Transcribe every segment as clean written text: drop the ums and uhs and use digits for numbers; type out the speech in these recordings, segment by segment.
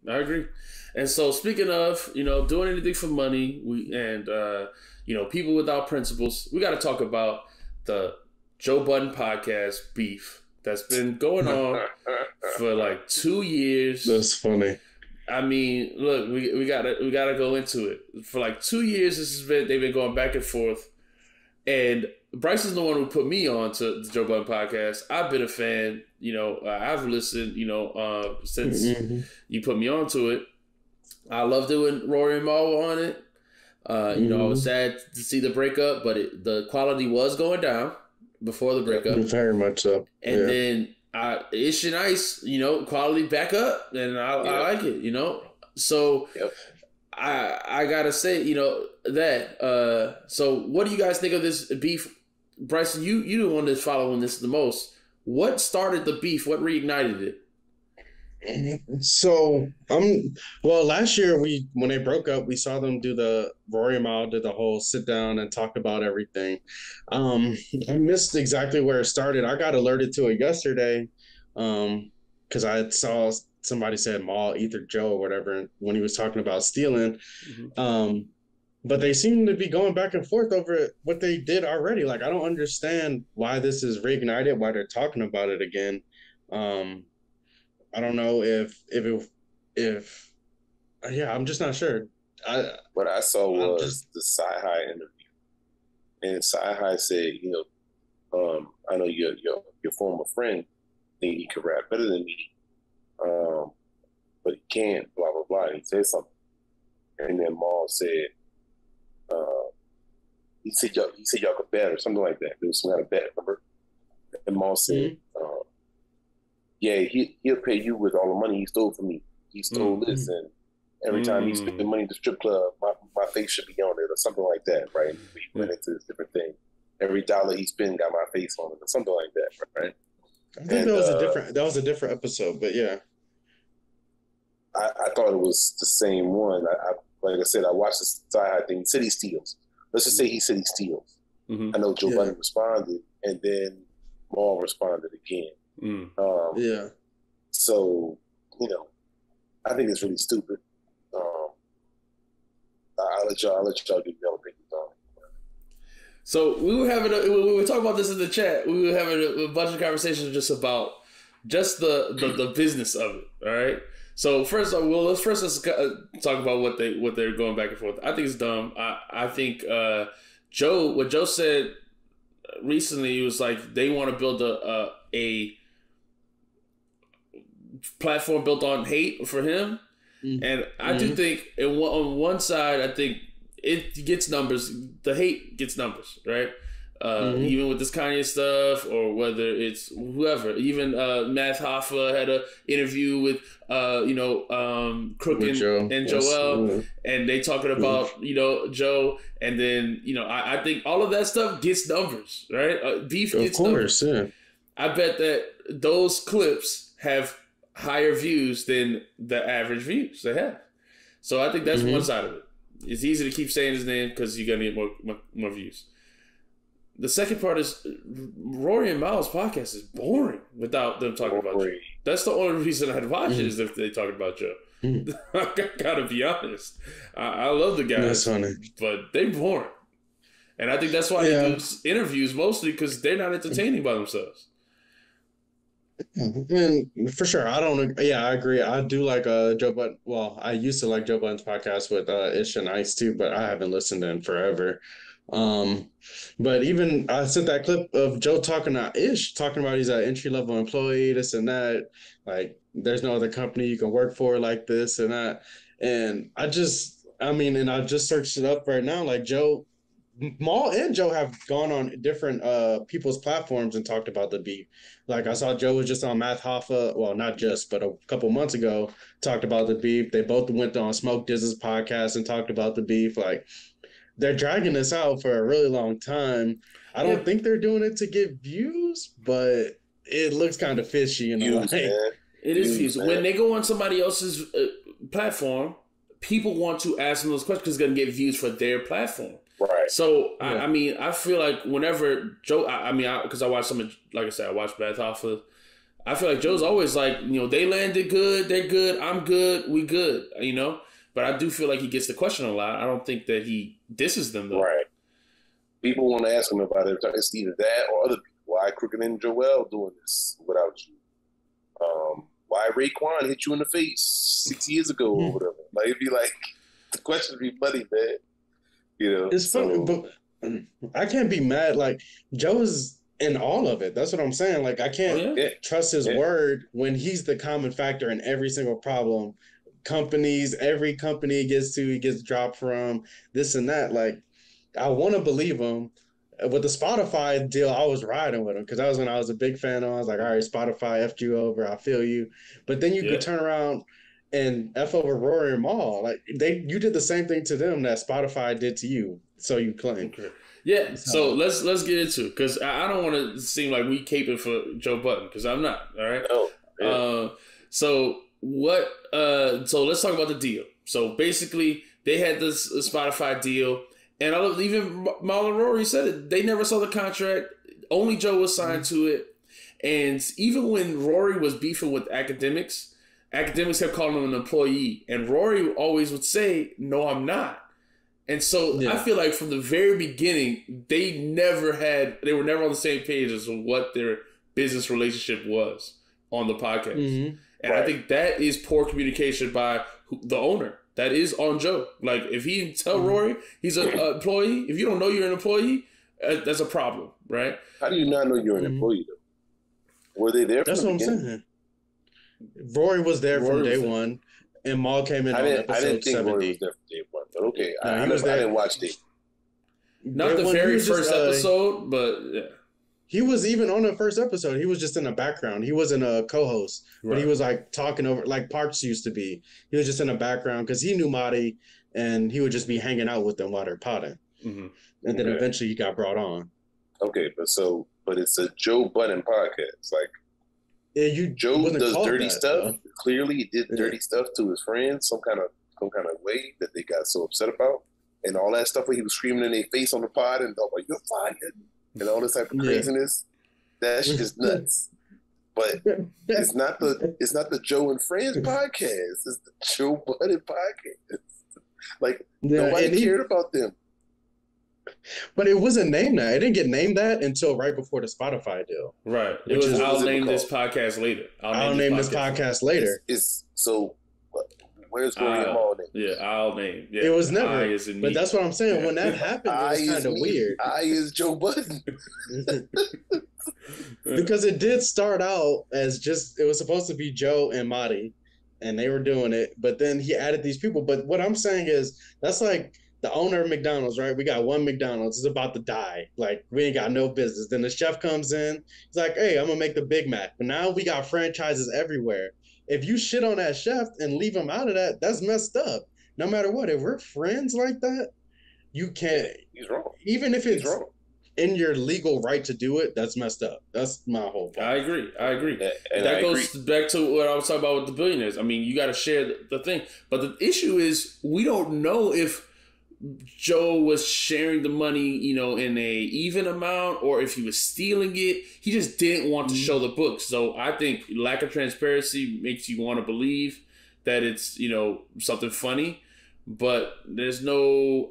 I agree. And so speaking of, doing anything for money, people without principles, we got to talk about the Joe Budden podcast beef that's been going on for like 2 years. That's funny. I mean, look, we gotta go into it. For like 2 years, they've been going back and forth, and Bryce is the one who put me on to the Joe Budden podcast. I've been a fan. I've listened. Since you put me onto it. I loved it when Rory and Mal were on it. I was sad to see the breakup, but the quality was going down before the breakup. Very much so. And then Ish and Ice, quality back up, and I like it, So I gotta say, that. So what do you guys think of this beef? Bryson, you the one that's following this the most. What started the beef? What reignited it? So last year when they broke up, we saw them do the Rory and Mal did the whole sit down and talk about everything. I missed exactly where it started. I got alerted to it yesterday because I saw somebody said Mal either Joe or whatever when he was talking about stealing. But they seem to be going back and forth over what they did already. Like, I don't understand why this is reignited, why they're talking about it again. I don't know I'm just not sure. What I saw was the Sci-Hi interview, and Sci-Hi said, I know your former friend think he could rap better than me, but he can't. Blah blah blah. He said something, and then Mal said, he said y'all could bet or something like that. There was some kind of bet, remember? And Mal said, yeah, he'll pay you with all the money he stole from me. He stole this, and every time he spent money at the strip club, my face should be on it, or something like that, right? We went into this different thing. Every dollar he spent got my face on it, or something like that, right? I think that was a different episode, but yeah. I thought it was the same one. Like I said, I watched the Sci-Hi thing. He said he steals. Let's just say he said he steals. I know Joe Budden responded, and then Mal responded again. So, I think it's really stupid. I'll let y'all give your opinions on it. So we were talking about this in the chat. We were having a bunch of conversations just about the business of it. All right. So let's talk about what they're going back and forth. I think it's dumb. I think what Joe said recently was like they want to build a platform built on hate for him, and I do think on one side I think it gets numbers. The hate gets numbers, right? Even with this Kanye stuff, or whether it's whoever. Even Matt Hoffa had an interview with Crook and Joel, and they talking about Joe, and then I think all of that stuff gets numbers, right? Beef gets numbers. Yeah. I bet that those clips have higher views than the average views they have. So I think that's one side of it. It's easy to keep saying his name because you're gonna get more views. The second part is Rory and Mal's podcast is boring without them talking about Joe. That's the only reason I'd watch it is if they talk about Joe. I gotta be honest. I love the guys, but they're boring. And I think that's why they do interviews mostly because they're not entertaining by themselves. For sure. I agree. I do like Joe Budden. Well, I used to like Joe Budden's podcast with Ish and Ice too, but I haven't listened to him forever. But even I sent that clip of Joe talking to Ish, talking about he's an entry-level employee, this and that. Like, there's no other company you can work for like this and that. And I just searched it up right now. Like, Mal and Joe have gone on different people's platforms and talked about the beef. Like, I saw Joe was just on Matt Hoffa, well, not just, but a couple months ago, talked about the beef. They both went on Smoke Diz's podcast and talked about the beef. Like, they're dragging this out for a really long time. I don't think they're doing it to get views, but it looks kind of fishy. It is views. When they go on somebody else's platform, people want to ask them those questions because it's going to get views for their platform. Right. So, I feel like whenever Joe, because I watched some, like I said, I watched Beth Hoffa. I feel like Joe's always like, they landed good, they're good, I'm good, we good, But I do feel like he gets the question a lot. I don't think that he disses them, though. Right. People want to ask him about it. It's either that or other people. Why Crooked and Joel doing this without you? Why Raekwon hit you in the face 6 years ago or whatever? Like, it'd be like, the question would be funny, man. It's funny, but I can't be mad. Like, Joe's in all of it. That's what I'm saying. Like, I can't trust his word when he's the common factor in every single problem. Every company he gets dropped from, this and that. Like, I want to believe him. With the Spotify deal, I was riding with him because that was when I was a big fan of him. I was like, all right, Spotify effed you over. I feel you. But then you could turn around and F over Rory and Mal. Like, you did the same thing to them that Spotify did to you. So you claim. Okay. Yeah, so let's get into it because I don't want to seem like we caping for Joe Budden because I'm not. All right. Oh. Yeah. So let's talk about the deal. So basically, they had this Spotify deal. And even Mal and Rory said it. They never saw the contract. Only Joe was signed to it. And even when Rory was beefing with academics kept calling him an employee. And Rory always would say, no, I'm not. And so I feel like from the very beginning, they were never on the same page as what their business relationship was on the podcast. Mm-hmm. And I think that is poor communication by the owner. That is on Joe. Like, if he tell Rory he's an employee, if you don't know you're an employee, that's a problem, right? How do you not know you're an employee, though? Were they there from the beginning? That's what I'm saying. Rory was there from day one, and Mal came in on episode 70. I didn't think Rory was there from day one, but okay. I didn't watch it. Not the very first episode, but yeah. He was even on the first episode. He was just in the background. He wasn't a co-host, but he was like talking over, like Parks used to be. He was just in the background because he knew Marty, and he would just be hanging out with them while they're potting. Mm-hmm. And then eventually he got brought on. Okay, but it's a Joe Budden podcast. Like, Joe does dirty stuff. Clearly, he did dirty stuff to his friends, some kind of way that they got so upset about, and all that stuff where he was screaming in their face on the pod and like, "You're fired." And all this type of craziness, that shit is nuts. But it's not the Joe and Friends podcast. It's the Joe Budden podcast. Like, nobody cared about them. But it wasn't named that. It didn't get named that until right before the Spotify deal. Right. I'll name this podcast later. I'll name this podcast later. So where's Rory and Mal name? Yeah, I'll name. Yeah, it was never. But that's what I'm saying. When that happened, it was kind of weird. I is Joe Budden. Because it did start out as it was supposed to be Joe and Marty, and they were doing it. But then he added these people. But what I'm saying is, that's like the owner of McDonald's, right? We got one McDonald's. It's about to die. Like, we ain't got no business. Then the chef comes in. He's like, hey, I'm going to make the Big Mac. But now we got franchises everywhere. If you shit on that chef and leave him out of that, that's messed up. No matter what, if we're friends like that, you can't. He's wrong. Even if it's in your legal right to do it, that's messed up. That's my whole point. I agree. And that goes back to what I was talking about with the billionaires. I mean, you got to share the thing. But the issue is we don't know if Joe was sharing the money, in a even amount, or if he was stealing it. He just didn't want to show the books. So I think lack of transparency makes you want to believe that it's, something funny. But there's I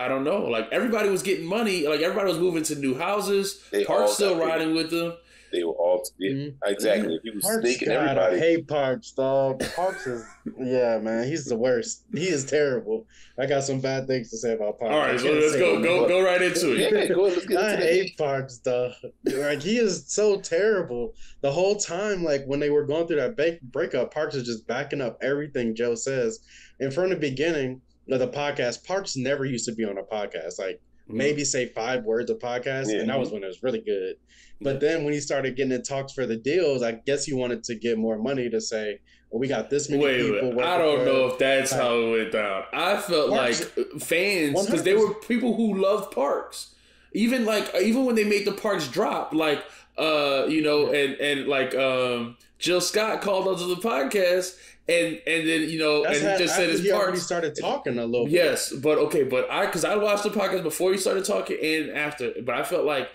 don't know. Like, everybody was getting money. Like, everybody was moving to new houses. Park's still riding with them. They were all exactly. He was sneaking everybody. I hate Parks, dog. Parks is man. He's the worst. He is terrible. I got some bad things to say about Parks. All right, so let's go right into it. Yeah, go ahead, let's get into I hate Parks, dog. Like, he is so terrible. The whole time, like, when they were going through that breakup, Parks is just backing up everything Joe says. And from the beginning of the podcast, Parks never used to be on a podcast. Like, maybe say 5 words a podcast, and that was when it was really good. But then when he started getting in talks for the deals, I guess he wanted to get more money to say, well, we got this many people. I don't know if that's how it went down. I felt Parks, like fans, because they were people who loved Parks. Even when they made the Parks drop, and Jill Scott called onto the podcast. And then, and he just said his Parks. He already started talking a little bit. Yes, but because I watched the podcast before he started talking and after. But I felt like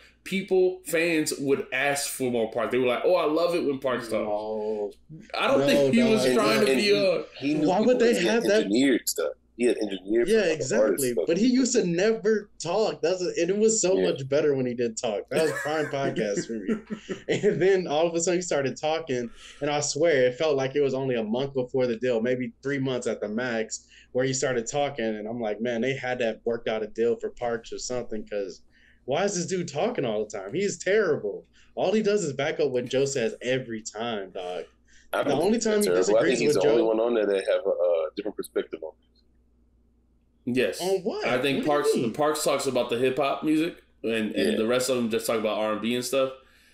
fans would ask for more Parks. They were like, "Oh, I love it when Parks talks." No, I don't think he was trying to be. He knew why would they have that engineered stuff? He had engineered. Yeah, exactly. But he used to never talk. And it was so much better when he did talk. That was prime podcast for me. And then all of a sudden he started talking, and I swear it felt like it was only a month before the deal, maybe 3 months at the max, where he started talking. And I'm like, man, they had that worked out a deal for Parks or something, because why is this dude talking all the time? He's terrible. All he does is back up what Joe says every time, dog. The only time he disagrees I think he's with the Joe, only one on there that have a different perspective on. Yes. On what? I think Parks talks about the hip hop music, and the rest of them just talk about R&B and stuff.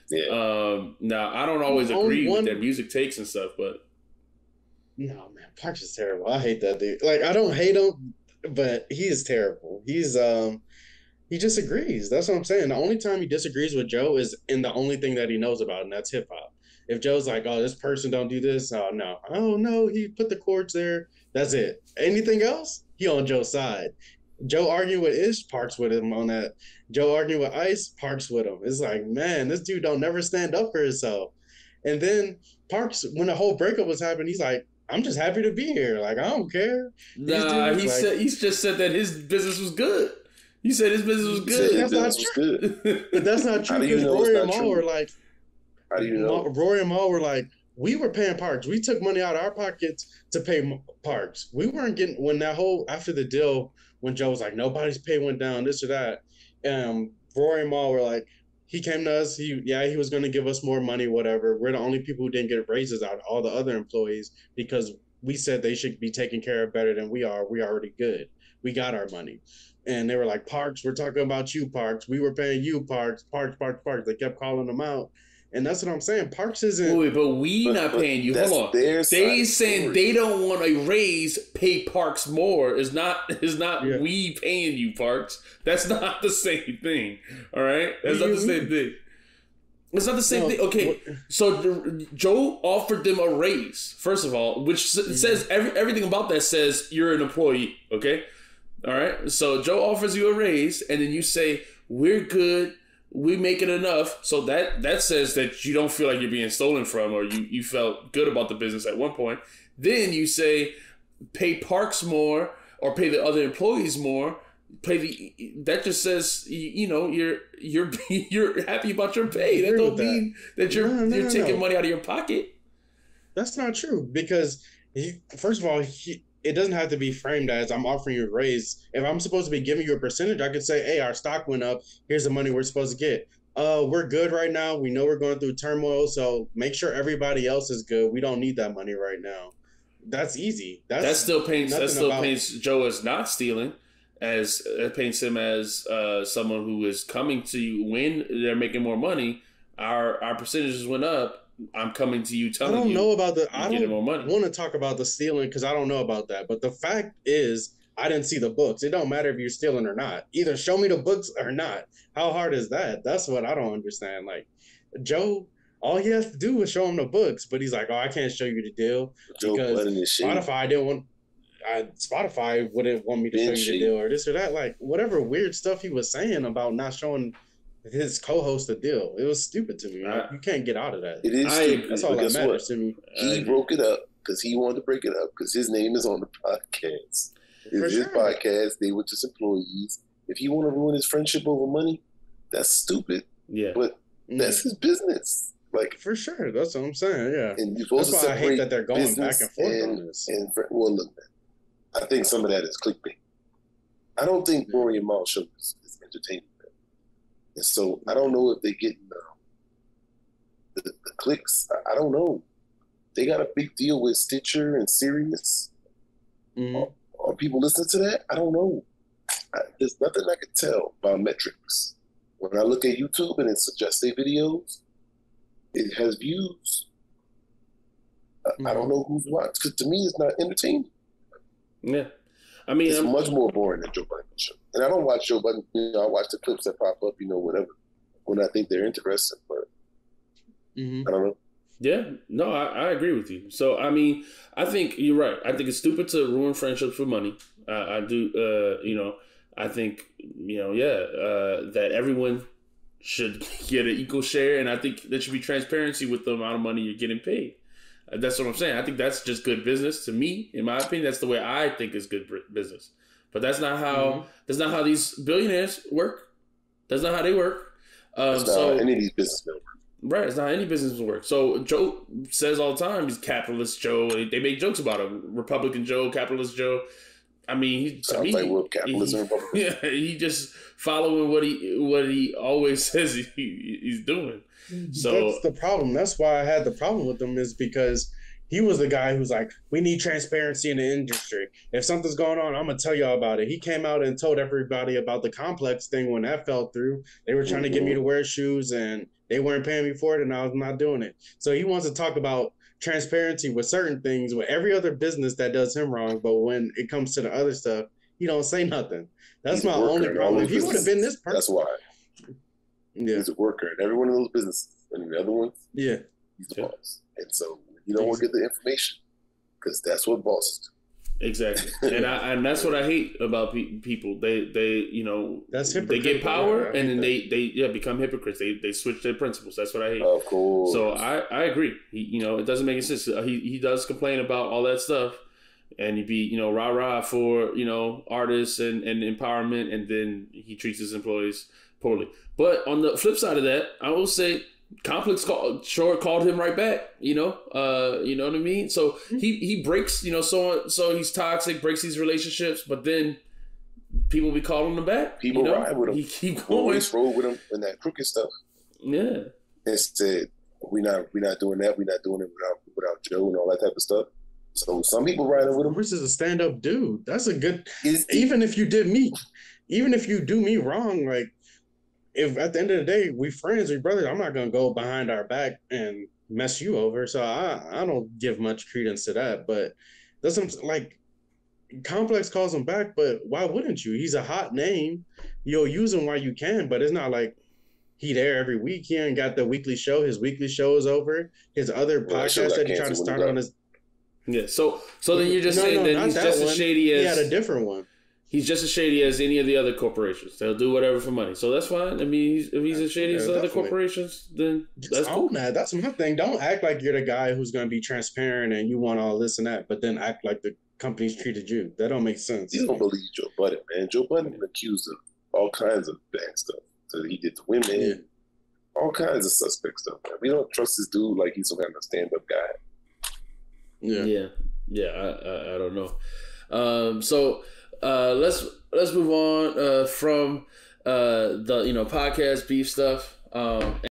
Yeah. Now I don't always agree with their music takes and stuff, but no, man, Parks is terrible. I hate that dude. Like, I don't hate him, but he is terrible. He disagrees. That's what I'm saying. The only time he disagrees with Joe is in the only thing that he knows about, and that's hip hop. If Joe's like, "Oh, this person don't do this," oh no, he put the chords there. That's it. Anything else, he on Joe's side. Joe arguing with Ish, Parks with him on that. Joe arguing with Ice, Parks with him. It's like, man, this dude don't never stand up for himself. And then Parks, when the whole breakup was happening, he's like, "I'm just happy to be here. Like, I don't care." Nah, he just said that his business was good. He said his business was good. That's not true. But that's not true, because Rory and Mal were like, how do you know? Rory and Mal were like, we were paying Parks. We took money out of our pockets to pay Parks. We weren't getting, after the deal, when Joe was like, nobody's pay went down, this or that. Rory and Mal were like, he came to us. He was going to give us more money, whatever. We're the only people who didn't get raises out of all the other employees, because we said they should be taken care of better than we are. We already good. We got our money. And they were like, Parks, we're talking about you, Parks. We were paying you, Parks. Parks. They kept calling them out. And that's what I'm saying. Parks isn't. Wait, but we not paying you. Hold on. They saying they don't want a raise. Pay Parks more. Is not we paying you, Parks. That's not the same thing. All right, that's not the same thing. It's not the same thing. Okay, so Joe offered them a raise, first of all, which says everything about that says you're an employee. Okay, all right. So Joe offers you a raise, and then you say we're good. We make it enough, so that says that you don't feel like you're being stolen from, or you felt good about the business at one point. Then you say pay Parks more, or pay the other employees more. That just says you're happy about your pay. That don't mean that you're taking money out of your pocket. That's not true, because first of all, it doesn't have to be framed as I'm offering you a raise. If I'm supposed to be giving you a percentage, I could say, hey, our stock went up. Here's the money we're supposed to get. We're good right now. We know we're going through turmoil, so make sure everybody else is good. We don't need that money right now. That's easy. That still paints Joe as not stealing. As it paints him as someone who is coming to you when they're making more money. Our percentages went up. I'm coming to you telling you. I don't want to talk about the stealing, because I don't know about that. But the fact is, I didn't see the books. It don't matter if you're stealing or not. Either show me the books or not. How hard is that? That's what I don't understand. Like, Joe, all he has to do is show him the books, but he's like, "Oh, I can't show you the deal because Spotify wouldn't want me to show you the deal, or this or that." Like, whatever weird stuff he was saying about not showing his co-host the deal. It was stupid to me. You can't get out of that. It is stupid. That's all that matters to me. He broke it up because he wanted to break it up because his name is on the podcast. It's his podcast. They were just employees. If he want to ruin his friendship over money, that's stupid. Yeah. But that's his business. Like, for sure. That's what I'm saying. Yeah. And you're supposed that's why I hate that they're going back and forth on this. Well, look, man, I think some of that is clickbait. I don't think Rory and Mal show is entertaining. And so I don't know if they get the clicks. I don't know. They got a big deal with Stitcher and Sirius. Are people listening to that? I don't know. There's nothing I can tell about metrics. When I look at YouTube and it suggests their videos, it has views. I don't know who's watched, because to me it's not entertaining. Yeah. I mean, it's much more boring than Joe Budden show. And I don't watch Joe Budden. I watch the clips that pop up, whatever, when I think they're interesting. But I don't know. Yeah, no, I agree with you. So, I mean, I think you're right. I think it's stupid to ruin friendships for money. I do, I think, that everyone should get an equal share, and I think there should be transparency with the amount of money you're getting paid. That's what I'm saying. I think that's just good business to me. In my opinion, that's the way I think is good business. But that's not how these billionaires work. That's not how they work. That's not how any of these businessmen work. Right, it's not any business work. So Joe says all the time, he's capitalist Joe. They make jokes about him, Republican Joe, capitalist Joe. I mean, sounds like what capitalism. Yeah, he just following what he always says he's doing. So that's the problem. That's why I had the problem with him, is because he was the guy who's like, we need transparency in the industry. If something's going on, I'm going to tell y'all about it. He came out and told everybody about the complex thing when that fell through. They were trying to get me to wear shoes and they weren't paying me for it, and I was not doing it. So he wants to talk about transparency with certain things, with every other business that does him wrong. But when it comes to the other stuff, he don't say nothing. That's my only problem. If he would have been this person. That's why. Yeah. He's a worker in every one of those businesses. And the other ones, yeah, he's the boss. And so you don't want to get the information because that's what bosses do. Exactly, and that's what I hate about people. They that's they get power and then they become hypocrites. They switch their principles. That's what I hate. Of course. So I agree. It doesn't make any sense. He does complain about all that stuff, and he'd be rah rah for artists and empowerment, and then he treats his employees poorly. But on the flip side of that, I will say Complex called him right back. You know what I mean? So he breaks, so he's toxic, breaks these relationships, but then people be calling him back. People ride with him. He keep going. Always roll with him in that crooked stuff. Yeah. Instead, we're not doing that. We're not doing it without Joe and all that type of stuff. So some people riding with him. Bruce is a stand-up dude. That's a good. Even if you do me wrong, like. If at the end of the day we friends, we brothers, I'm not gonna go behind our back and mess you over. So I don't give much credence to that. But doesn't like Complex calls him back, but why wouldn't you? He's a hot name. You'll use him while you can, but it's not like he there every week. He ain't got the weekly show. His weekly show is over. His other podcast that he tried to start on his So then you're just saying that he's just as shady as he had a different one. He's just as shady as any of the other corporations. They'll do whatever for money. So that's fine. I mean, if he's as shady as other corporations, then that's cool. That's my thing. Don't act like you're the guy who's going to be transparent and you want all this and that, but then act like the company's treated you. That don't make sense. You don't believe Joe Budden, man. Joe Budden been accused of all kinds of bad stuff. So he did to women, all kinds of suspect stuff. Man. We don't trust this dude like he's some kind of stand-up guy. Yeah. I don't know. So let's move on from the podcast beef stuff.